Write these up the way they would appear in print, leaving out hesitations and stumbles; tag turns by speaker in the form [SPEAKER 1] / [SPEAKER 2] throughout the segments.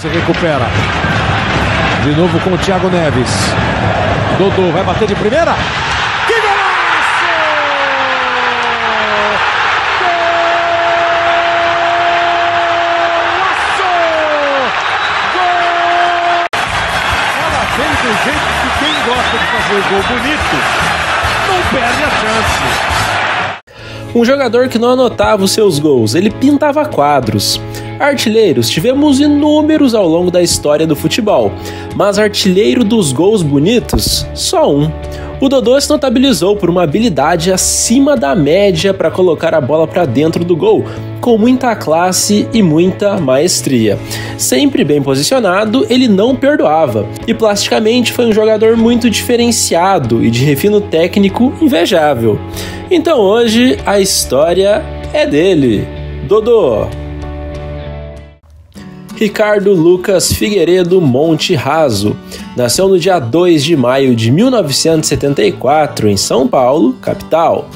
[SPEAKER 1] Se recupera. De novo com o Thiago Neves. Dodô vai bater de primeira. Que golaço! Golaço! Gol! Ela vem do jeito que quem gosta de fazer gol bonito não perde a chance.
[SPEAKER 2] Um jogador que não anotava os seus gols, ele pintava quadros. Artilheiros tivemos inúmeros ao longo da história do futebol, mas artilheiro dos gols bonitos, só um. O Dodô se notabilizou por uma habilidade acima da média para colocar a bola para dentro do gol, com muita classe e muita maestria. Sempre bem posicionado, ele não perdoava, e plasticamente foi um jogador muito diferenciado e de refino técnico invejável. Então hoje a história é dele, Dodô. Ricardo Lucas Figueiredo Monte Raso nasceu no dia 2 de maio de 1974 em São Paulo, capital.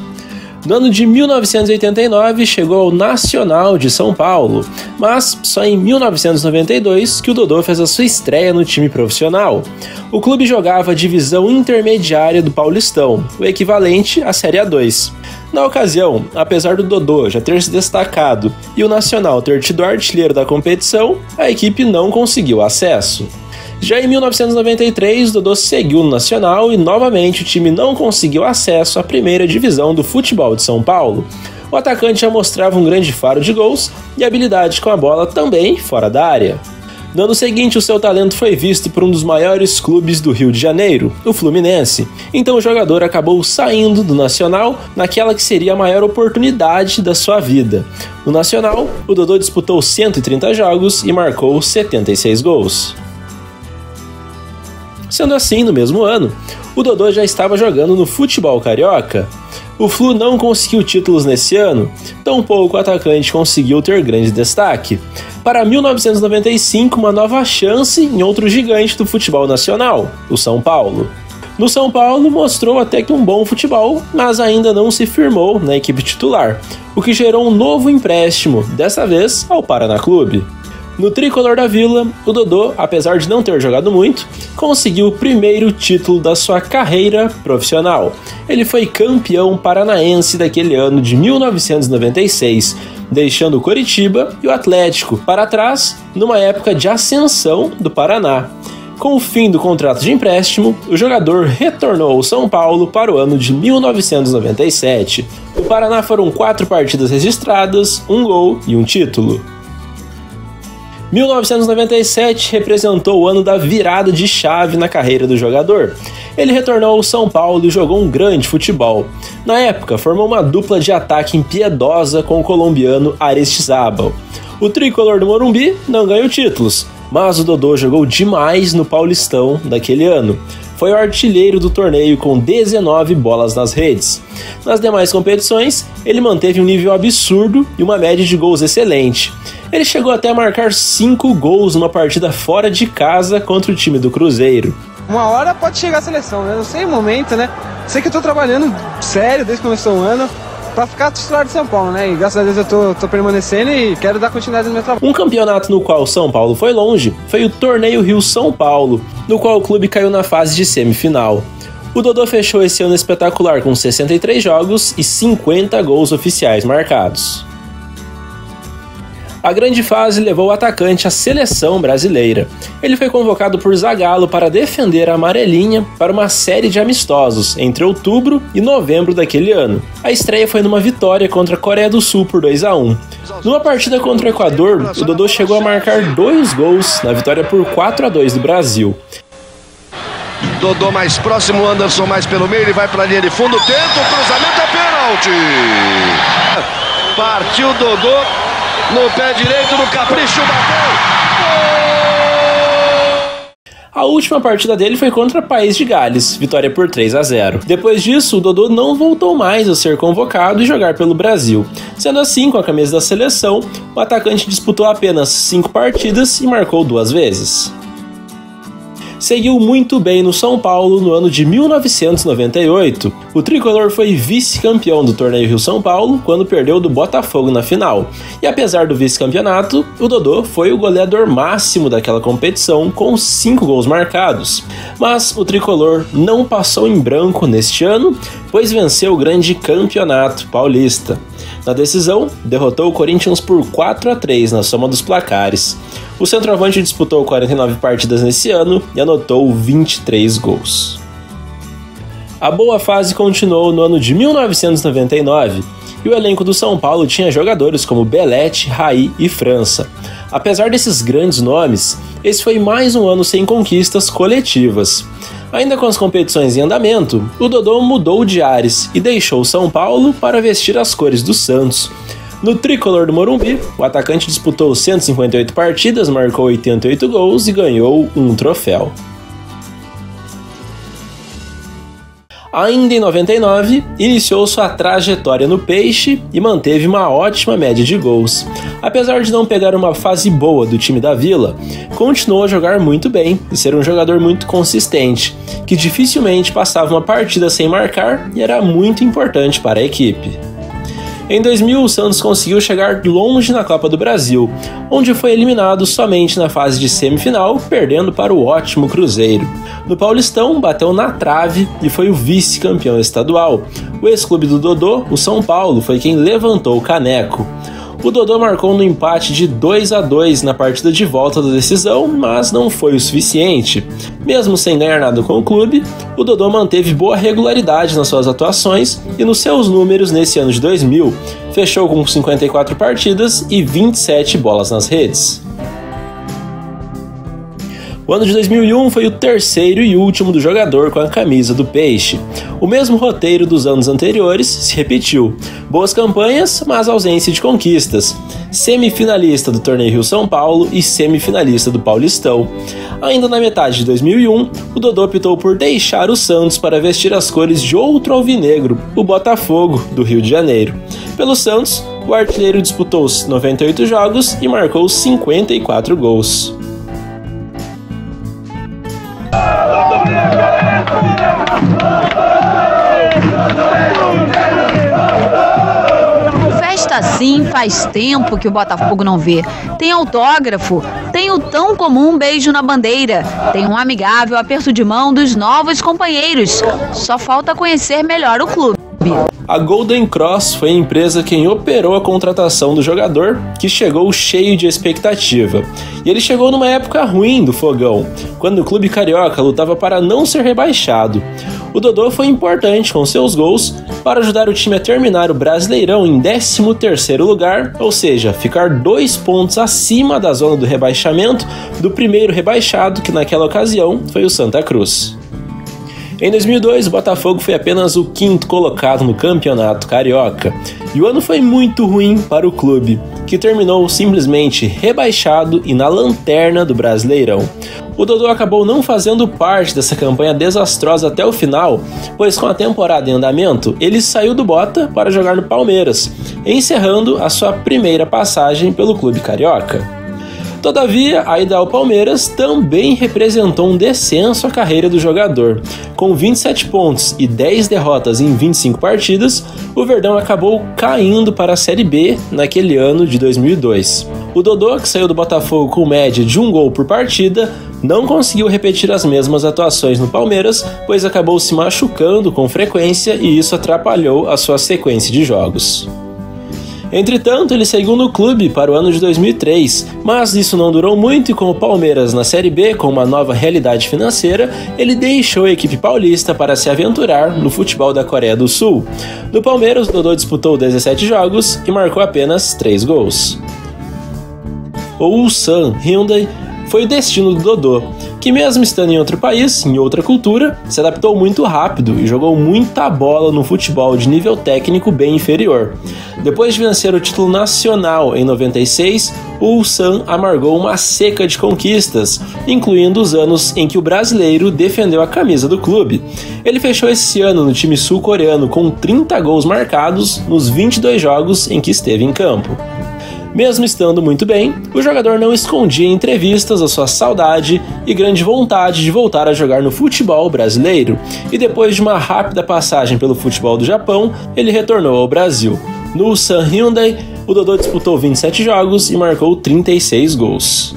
[SPEAKER 2] No ano de 1989 chegou ao Nacional de São Paulo, mas só em 1992 que o Dodô fez a sua estreia no time profissional. O clube jogava a divisão intermediária do Paulistão, o equivalente à Série A2. Na ocasião, apesar do Dodô já ter se destacado e o Nacional ter tido artilheiro da competição, a equipe não conseguiu acesso. Já em 1993, Dodô seguiu no Nacional e novamente o time não conseguiu acesso à primeira divisão do futebol de São Paulo. O atacante já mostrava um grande faro de gols e habilidade com a bola também fora da área. No ano seguinte, o seu talento foi visto por um dos maiores clubes do Rio de Janeiro, o Fluminense. Então o jogador acabou saindo do Nacional naquela que seria a maior oportunidade da sua vida. No Nacional, o Dodô disputou 130 jogos e marcou 76 gols. Sendo assim, no mesmo ano, o Dodô já estava jogando no futebol carioca. O Flu não conseguiu títulos nesse ano, tampouco o atacante conseguiu ter grande destaque. Para 1995, uma nova chance em outro gigante do futebol nacional, o São Paulo. No São Paulo, mostrou até que um bom futebol, mas ainda não se firmou na equipe titular, o que gerou um novo empréstimo, dessa vez ao Paraná Clube. No tricolor da Vila, o Dodô, apesar de não ter jogado muito, conseguiu o primeiro título da sua carreira profissional. Ele foi campeão paranaense daquele ano de 1996, deixando o Coritiba e o Atlético para trás numa época de ascensão do Paraná. Com o fim do contrato de empréstimo, o jogador retornou ao São Paulo para o ano de 1997. No Paraná foram 4 partidas registradas, 1 gol e 1 título. 1997 representou o ano da virada de chave na carreira do jogador. Ele retornou ao São Paulo e jogou um grande futebol. Na época, formou uma dupla de ataque impiedosa com o colombiano Aristizábal. O tricolor do Morumbi não ganhou títulos, mas o Dodô jogou demais no Paulistão daquele ano. Foi o artilheiro do torneio com 19 bolas nas redes. Nas demais competições, ele manteve um nível absurdo e uma média de gols excelente. Ele chegou até a marcar 5 gols numa partida fora de casa contra o time do Cruzeiro.
[SPEAKER 3] Uma hora pode chegar a seleção, né? Não sei o momento, né? Sei que eu tô trabalhando sério desde que começou o ano para ficar titular de São Paulo, né? E graças a Deus eu tô permanecendo e quero dar continuidade no meu trabalho.
[SPEAKER 2] Um campeonato no qual o São Paulo foi longe foi o Torneio Rio-São Paulo, no qual o clube caiu na fase de semifinal. O Dodô fechou esse ano espetacular com 63 jogos e 50 gols oficiais marcados. A grande fase levou o atacante à seleção brasileira. Ele foi convocado por Zagallo para defender a amarelinha para uma série de amistosos entre outubro e novembro daquele ano. A estreia foi numa vitória contra a Coreia do Sul por 2-1. Numa partida contra o Equador, o Dodô chegou a marcar 2 gols na vitória por 4-2 do Brasil.
[SPEAKER 4] Dodô mais próximo, Anderson mais pelo meio, ele vai para a linha de fundo, tenta o cruzamento, é pênalti! Partiu Dodô. No pé direito, no capricho, bateu!
[SPEAKER 2] A última partida dele foi contra País de Gales, vitória por 3-0. Depois disso, o Dodô não voltou mais a ser convocado e jogar pelo Brasil. Sendo assim, com a camisa da seleção, o atacante disputou apenas 5 partidas e marcou 2 vezes. seguiu muito bem no São Paulo no ano de 1998. O tricolor foi vice-campeão do torneio Rio-São Paulo quando perdeu do Botafogo na final. E apesar do vice-campeonato, o Dodô foi o goleador máximo daquela competição com 5 gols marcados. Mas o tricolor não passou em branco neste ano, pois venceu o grande campeonato paulista. Na decisão, derrotou o Corinthians por 4-3 na soma dos placares. O centroavante disputou 49 partidas nesse ano e anotou 23 gols. A boa fase continuou no ano de 1999 e o elenco do São Paulo tinha jogadores como Belete, Raí e França. Apesar desses grandes nomes, esse foi mais um ano sem conquistas coletivas. Ainda com as competições em andamento, o Dodô mudou de ares e deixou o São Paulo para vestir as cores do Santos. No tricolor do Morumbi, o atacante disputou 158 partidas, marcou 88 gols e ganhou um troféu. Ainda em 99, iniciou sua trajetória no Peixe e manteve uma ótima média de gols. Apesar de não pegar uma fase boa do time da Vila, continuou a jogar muito bem e ser um jogador muito consistente, que dificilmente passava uma partida sem marcar e era muito importante para a equipe. Em 2000, o Santos conseguiu chegar longe na Copa do Brasil, onde foi eliminado somente na fase de semifinal, perdendo para o ótimo Cruzeiro. No Paulistão, bateu na trave e foi o vice-campeão estadual. O ex-clube do Dodô, o São Paulo, foi quem levantou o caneco. O Dodô marcou no empate de 2-2 na partida de volta da decisão, mas não foi o suficiente. Mesmo sem ganhar nada com o clube, o Dodô manteve boa regularidade nas suas atuações e nos seus números nesse ano de 2000, fechou com 54 partidas e 27 bolas nas redes. O ano de 2001 foi o terceiro e último do jogador com a camisa do Peixe. O mesmo roteiro dos anos anteriores se repetiu. Boas campanhas, mas ausência de conquistas. Semifinalista do torneio Rio-São Paulo e semifinalista do Paulistão. Ainda na metade de 2001, o Dodô optou por deixar o Santos para vestir as cores de outro alvinegro, o Botafogo, do Rio de Janeiro. Pelo Santos, o artilheiro disputou 98 jogos e marcou 54 gols.
[SPEAKER 5] Festa assim faz tempo que o Botafogo não vê. Tem autógrafo, tem o tão comum beijo na bandeira, tem um amigável aperto de mão dos novos companheiros. Só falta conhecer melhor o clube.
[SPEAKER 2] A Golden Cross foi a empresa quem operou a contratação do jogador, que chegou cheio de expectativa. E ele chegou numa época ruim do Fogão, quando o clube carioca lutava para não ser rebaixado. O Dodô foi importante com seus gols para ajudar o time a terminar o Brasileirão em 13º lugar, ou seja, ficar 2 pontos acima da zona do rebaixamento do primeiro rebaixado, que naquela ocasião foi o Santa Cruz. Em 2002, o Botafogo foi apenas o 5º colocado no Campeonato Carioca, e o ano foi muito ruim para o clube, que terminou simplesmente rebaixado e na lanterna do Brasileirão. O Dodô acabou não fazendo parte dessa campanha desastrosa até o final, pois com a temporada em andamento, ele saiu do Bota para jogar no Palmeiras, encerrando a sua primeira passagem pelo clube carioca. Todavia, a ida ao Palmeiras também representou um descenso à carreira do jogador. Com 27 pontos e 10 derrotas em 25 partidas, o Verdão acabou caindo para a Série B naquele ano de 2002. O Dodô, que saiu do Botafogo com média de 1 gol por partida, não conseguiu repetir as mesmas atuações no Palmeiras, pois acabou se machucando com frequência e isso atrapalhou a sua sequência de jogos. Entretanto, ele seguiu no clube para o ano de 2003, mas isso não durou muito e com o Palmeiras na Série B com uma nova realidade financeira, ele deixou a equipe paulista para se aventurar no futebol da Coreia do Sul. No Palmeiras, o Dodô disputou 17 jogos e marcou apenas 3 gols. O Ulsan Hyundai foi o destino do Dodô, que mesmo estando em outro país, em outra cultura, se adaptou muito rápido e jogou muita bola no futebol de nível técnico bem inferior. Depois de vencer o título nacional em 96, o Ulsan amargou uma seca de conquistas, incluindo os anos em que o brasileiro defendeu a camisa do clube. Ele fechou esse ano no time sul-coreano com 30 gols marcados nos 22 jogos em que esteve em campo. Mesmo estando muito bem, o jogador não escondia em entrevistas a sua saudade e grande vontade de voltar a jogar no futebol brasileiro, e depois de uma rápida passagem pelo futebol do Japão, ele retornou ao Brasil. No Ulsan Hyundai, o Dodô disputou 27 jogos e marcou 36 gols.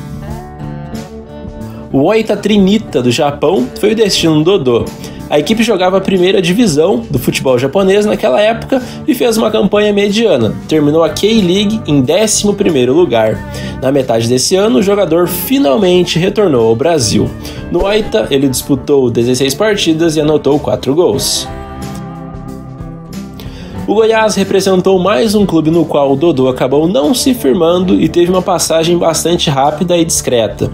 [SPEAKER 2] O Oita Trinita do Japão foi o destino do Dodô. A equipe jogava a primeira divisão do futebol japonês naquela época e fez uma campanha mediana. Terminou a K-League em 11º lugar. Na metade desse ano, o jogador finalmente retornou ao Brasil. No Oita, ele disputou 16 partidas e anotou 4 gols. O Goiás representou mais um clube no qual o Dodô acabou não se firmando e teve uma passagem bastante rápida e discreta.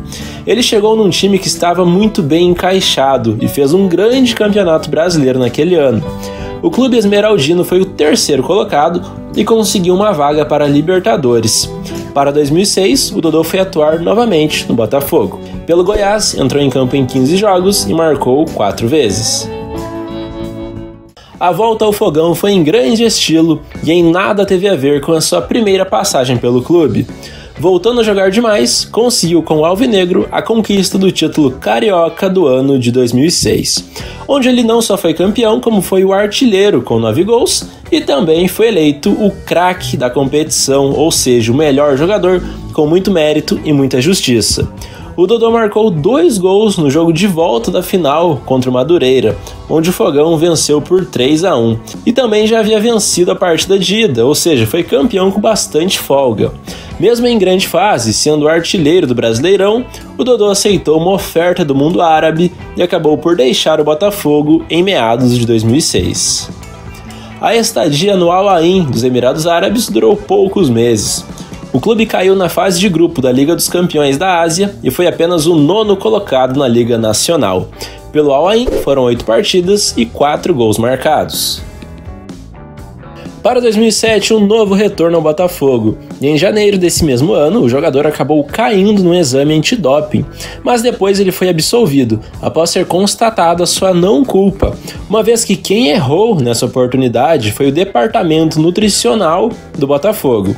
[SPEAKER 2] Ele chegou num time que estava muito bem encaixado e fez um grande campeonato brasileiro naquele ano. O clube esmeraldino foi o 3º colocado e conseguiu uma vaga para a Libertadores. Para 2006, o Dodô foi atuar novamente no Botafogo. Pelo Goiás, entrou em campo em 15 jogos e marcou 4 vezes. A volta ao Fogão foi em grande estilo e em nada teve a ver com a sua primeira passagem pelo clube. Voltando a jogar demais, conseguiu com o Alvinegro a conquista do título carioca do ano de 2006, onde ele não só foi campeão, como foi o artilheiro com 9 gols e também foi eleito o craque da competição, ou seja, o melhor jogador com muito mérito e muita justiça. O Dodô marcou 2 gols no jogo de volta da final contra o Madureira, onde o Fogão venceu por 3-1. E também já havia vencido a partida de ida, ou seja, foi campeão com bastante folga. Mesmo em grande fase, sendo o artilheiro do Brasileirão, o Dodô aceitou uma oferta do mundo árabe e acabou por deixar o Botafogo em meados de 2006. A estadia no Al Ain dos Emirados Árabes durou poucos meses. O clube caiu na fase de grupo da Liga dos Campeões da Ásia e foi apenas o 9º colocado na Liga Nacional. Pelo Al Ain foram 8 partidas e 4 gols marcados. Para 2007, um novo retorno ao Botafogo, e em janeiro desse mesmo ano, o jogador acabou caindo no exame antidoping, mas depois ele foi absolvido, após ser constatada sua não culpa, uma vez que quem errou nessa oportunidade foi o departamento nutricional do Botafogo.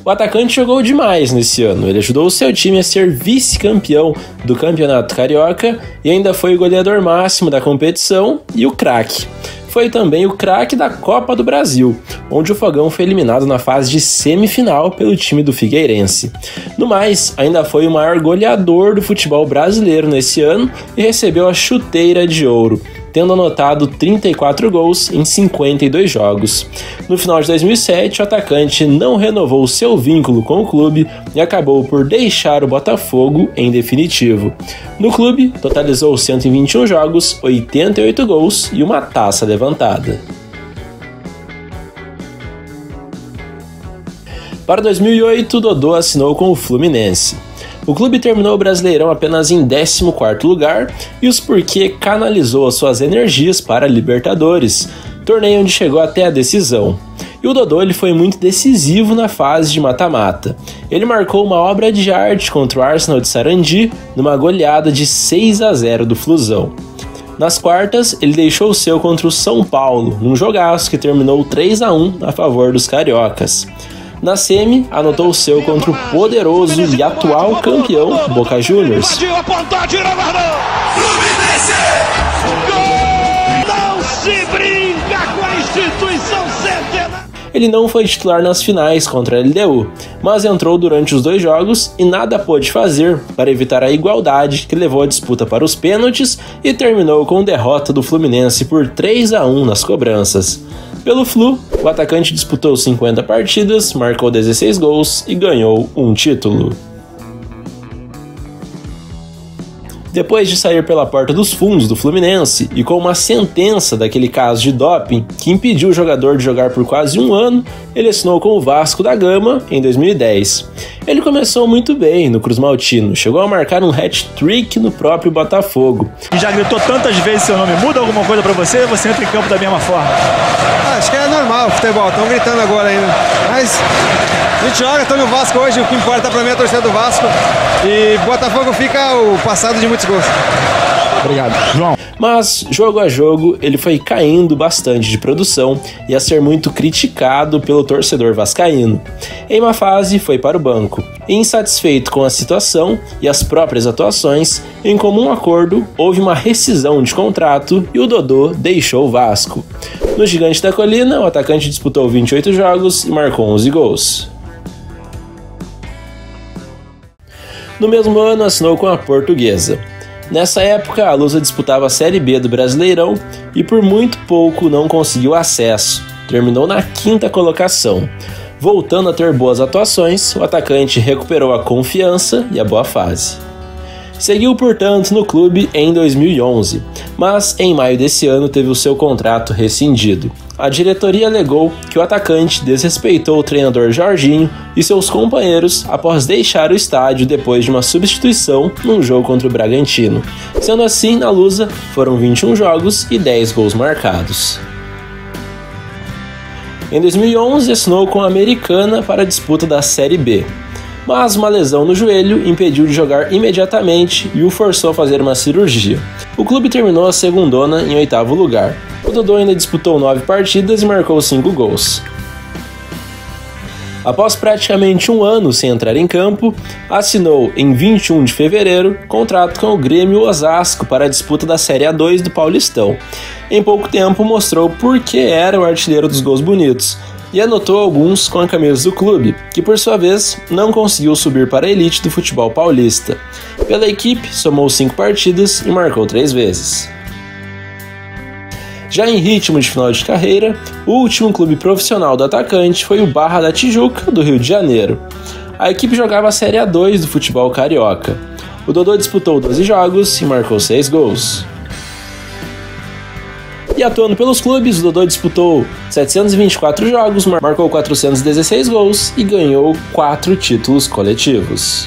[SPEAKER 2] O atacante jogou demais nesse ano, ele ajudou o seu time a ser vice-campeão do Campeonato Carioca e ainda foi o goleador máximo da competição e o craque. Foi também o craque da Copa do Brasil, onde o Fogão foi eliminado na fase de semifinal pelo time do Figueirense. No mais, ainda foi o maior goleador do futebol brasileiro nesse ano e recebeu a chuteira de ouro, tendo anotado 34 gols em 52 jogos. No final de 2007, o atacante não renovou seu vínculo com o clube e acabou por deixar o Botafogo em definitivo. No clube, totalizou 121 jogos, 88 gols e uma taça levantada. Para 2008, Dodô assinou com o Fluminense. O clube terminou o Brasileirão apenas em 14º lugar e os porquê canalizou as suas energias para a Libertadores, torneio onde chegou até a decisão. E o Dodô ele foi muito decisivo na fase de mata-mata. Ele marcou uma obra de arte contra o Arsenal de Sarandi numa goleada de 6-0 do Flusão. Nas quartas, ele deixou o seu contra o São Paulo, num jogaço que terminou 3-1 a favor dos cariocas. Na semi, anotou o seu contra o poderoso e atual campeão Boca Juniors. Ele não foi titular nas finais contra a LDU, mas entrou durante os 2 jogos e nada pôde fazer para evitar a igualdade que levou a disputa para os pênaltis e terminou com derrota do Fluminense por 3-1 nas cobranças. Pelo Flu, o atacante disputou 50 partidas, marcou 16 gols e ganhou um título. Depois de sair pela porta dos fundos do Fluminense e com uma sentença daquele caso de doping que impediu o jogador de jogar por quase um ano, ele assinou com o Vasco da Gama em 2010. Ele começou muito bem no Cruz Maltino, chegou a marcar um hat-trick no próprio Botafogo.
[SPEAKER 1] E já gritou tantas vezes seu nome, muda alguma coisa pra você? Você entra em campo da mesma forma?
[SPEAKER 3] Acho que é normal o futebol, estão gritando agora ainda. Mas a gente joga, estou no Vasco hoje, o que importa pra mim é a torcida do Vasco. E Botafogo fica o passado de muitos gols.
[SPEAKER 1] Obrigado, João.
[SPEAKER 2] Mas, jogo a jogo, ele foi caindo bastante de produção e a ser muito criticado pelo torcedor vascaíno. Em uma fase, foi para o banco. E, insatisfeito com a situação e as próprias atuações, em comum acordo, houve uma rescisão de contrato e o Dodô deixou o Vasco. No Gigante da Colina, o atacante disputou 28 jogos e marcou 11 gols. No mesmo ano, assinou com a Portuguesa. Nessa época, a Lusa disputava a Série B do Brasileirão e por muito pouco não conseguiu acesso. Terminou na 5ª colocação. Voltando a ter boas atuações, o atacante recuperou a confiança e a boa fase. Seguiu, portanto, no clube em 2011, mas em maio desse ano teve o seu contrato rescindido. A diretoria alegou que o atacante desrespeitou o treinador Jorginho e seus companheiros após deixar o estádio depois de uma substituição num jogo contra o Bragantino. Sendo assim, na Lusa foram 21 jogos e 10 gols marcados. Em 2011, assinou com a Americana para a disputa da Série B. Mas uma lesão no joelho impediu de jogar imediatamente e o forçou a fazer uma cirurgia. O clube terminou a segundona em 8º lugar. O Dodô ainda disputou 9 partidas e marcou 5 gols. Após praticamente um ano sem entrar em campo, assinou em 21 de fevereiro contrato com o Grêmio Osasco para a disputa da Série A2 do Paulistão. Em pouco tempo mostrou por que era o artilheiro dos gols bonitos, e anotou alguns com a camisa do clube, que por sua vez não conseguiu subir para a elite do futebol paulista. Pela equipe, somou 5 partidas e marcou 3 vezes. Já em ritmo de final de carreira, o último clube profissional do atacante foi o Barra da Tijuca, do Rio de Janeiro. A equipe jogava a Série A2 do futebol carioca. O Dodô disputou 12 jogos e marcou 6 gols. E atuando pelos clubes, o Dodô disputou 724 jogos, marcou 416 gols e ganhou 4 títulos coletivos.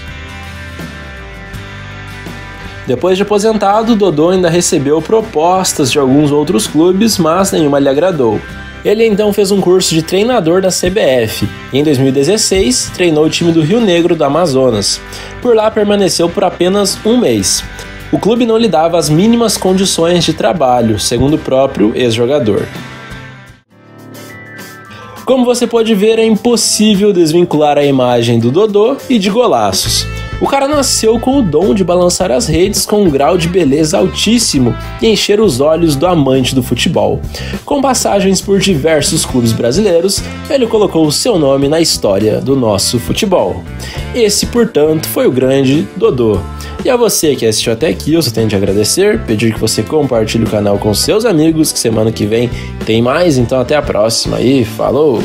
[SPEAKER 2] Depois de aposentado, Dodô ainda recebeu propostas de alguns outros clubes, mas nenhuma lhe agradou. Ele então fez um curso de treinador da CBF e em 2016 treinou o time do Rio Negro do Amazonas. Por lá permaneceu por apenas um mês. O clube não lhe dava as mínimas condições de trabalho, segundo o próprio ex-jogador. Como você pode ver, é impossível desvincular a imagem do Dodô e de golaços. O cara nasceu com o dom de balançar as redes com um grau de beleza altíssimo e encher os olhos do amante do futebol. Com passagens por diversos clubes brasileiros, ele colocou o seu nome na história do nosso futebol. Esse, portanto, foi o grande Dodô. E a você que assistiu até aqui, eu só tenho de agradecer, pedir que você compartilhe o canal com seus amigos, que semana que vem tem mais, então até a próxima e falou!